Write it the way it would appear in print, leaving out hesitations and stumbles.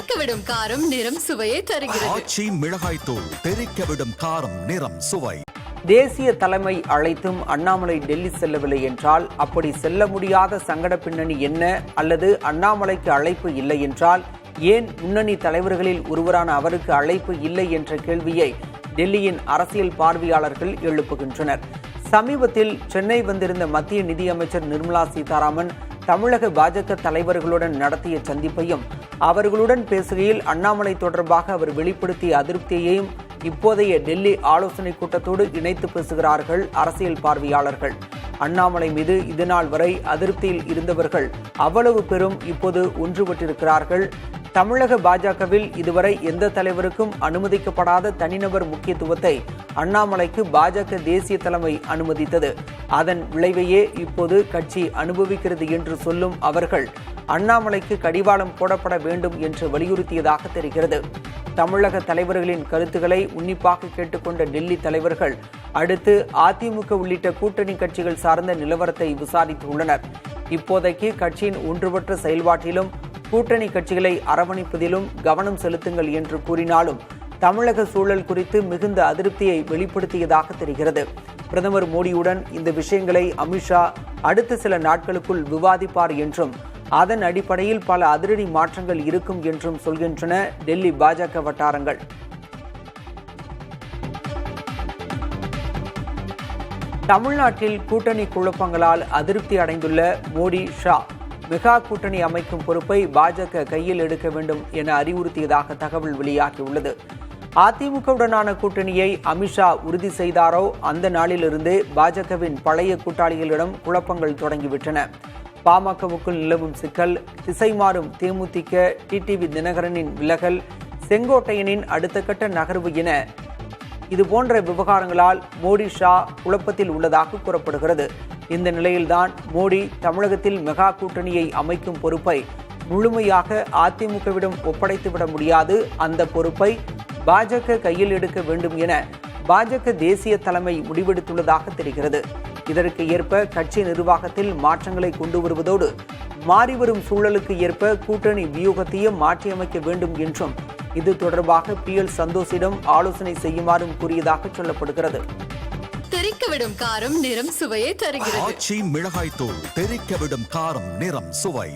தெறிக்கவிடும் காரம் நிறம் சுவையை தருகிறது. ஆச்சி மிளகாய் தூள் தெறிக்கவிடும் காரம் நிறம் சுவை. தேசிய தலைமை அழைத்தும் அண்ணாமலை டெல்லி செல்லவில்லை என்றால் அப்படி செல்ல முடியாத சங்கட பின்னணி என்ன? அல்லது அண்ணாமலைக்கு அழைப்பு இல்லை என்றால் ஏன் முன்னணி தலைவர்களில் ஒருவரான அவருக்கு அழைப்பு இல்லை என்ற கேள்வியை டெல்லியின் அரசியல் பார்வையாளர்கள் எழுப்புகின்றனர். சமீபத்தில் சென்னை வந்திருந்த மத்திய நிதியமைச்சர் நிர்மலா சீதாராமன் தமிழக பாஜக தலைவர்களுடன் நடத்திய சந்திப்பையும் அவர்களுடன் பேசுகையில் அண்ணாமலை தொடர்பாக அவர் வெளிப்படுத்திய அதிருப்தியையும் இப்போதைய டெல்லி ஆலோசனை கூட்டத்தோடு இணைத்து பேசுகிறார்கள் அரசியல் பார்வையாளர்கள். அண்ணாமலை மீது இதுநாள் வரை அதிருப்தியில் இருந்தவர்கள் அவ்வளவு பெரும் இப்போது ஒன்றுபட்டிருக்கிறார்கள். தமிழக பாஜகவில் இதுவரை எந்த தலைவருக்கும் அனுமதிக்கப்படாத தனிநபர் முக்கியத்துவத்தை அண்ணாமலைக்கு பாஜக தேசிய தலைமை அனுமதித்தது. அதன் விளைவையே இப்போது கட்சி அனுபவிக்கிறது என்று சொல்லும் அவர்கள் அண்ணாமலைக்கு கடிவாளம் போடப்பட வேண்டும் என்று வலியுறுத்தியதாக தெரிகிறது. தமிழக தலைவர்களின் கருத்துக்களை உன்னிப்பாக கேட்டுக்கொண்ட டெல்லி தலைவர்கள் அடுத்து அதிமுக உள்ளிட்ட கூட்டணி கட்சிகள் சார்ந்த நிலவரத்தை விசாரித்துள்ளனர். இப்போதைக்கு கட்சியின் ஒன்றுபட்ட செயல்பாட்டிலும் கூட்டணி கட்சிகளை அரவணைப்பதிலும் கவனம் செலுத்துங்கள் என்று கூறினாலும் தமிழக சூழல் குறித்து மிகுந்த அதிருப்தியை வெளிப்படுத்தியதாக தெரிகிறது. பிரதமர் மோடியுடன் இந்த விஷயங்களை அமித்ஷா அடுத்த சில நாட்களுக்குள் விவாதிப்பார் என்றும் அதன் அடிப்படையில் பல அதிரடி மாற்றங்கள் இருக்கும் என்றும் சொல்கின்றன டெல்லி பாஜக வட்டாரங்கள். தமிழ்நாட்டில் கூட்டணி குழப்பங்களால் அதிருப்தி அடைந்துள்ள மோடி, ஷா மெகா கூட்டணி அமைக்கும் பொறுப்பை பாஜக கையில் எடுக்க வேண்டும் என அறிவுறுத்தியதாக தகவல் வெளியாகியுள்ளது. அதிமுகவுடனான கூட்டணியை அமித்ஷா உறுதி செய்தாரோ அந்த நாளிலிருந்தே பாஜகவின் பழைய கூட்டாளிகளிடம் குழப்பங்கள் தொடங்கிவிட்டன. பாமகவுக்குள் நிலவும் சிக்கல், திசை மாறும் தேமுதிக, டிடிவி தினகரனின் விலகல், செங்கோட்டையனின் அடுத்த கட்ட நகர்வு என இதுபோன்ற விவகாரங்களால் மோடி, ஷா குழப்பத்தில் உள்ளதாக கூறப்படுகிறது. இந்த நிலையில்தான் மோடி தமிழகத்தில் மெகா கூட்டணியை அமைக்கும் பொறுப்பை முழுமையாக அதிமுகவிடம் ஒப்படைத்துவிட முடியாது, அந்த பொறுப்பை பாஜக கையில் எடுக்க வேண்டும் என பாஜக தேசிய தலைமை முடிவெடுத்துள்ளதாக தெரிகிறது. இதற்கு ஏற்ப கட்சி நிர்வாகத்தில் மாற்றங்களை கொண்டு வருவதோடு மாறிவரும் சூழலுக்கு ஏற்ப கூட்டணி வியூகத்தையும் மாற்றியமைக்க வேண்டும் என்றும் இது தொடர்பாக PL சந்தோஷிடம் ஆலோசனை செய்யுமாறும் கூறியதாக சொல்லப்படுகிறது. தெறிக்கவிடும் காரம் நிறம் சுவையை தருகிறது. ஆச்சி மிளகாய் தூள் தெறிக்கவிடும் காரம் நிறம் சுவை.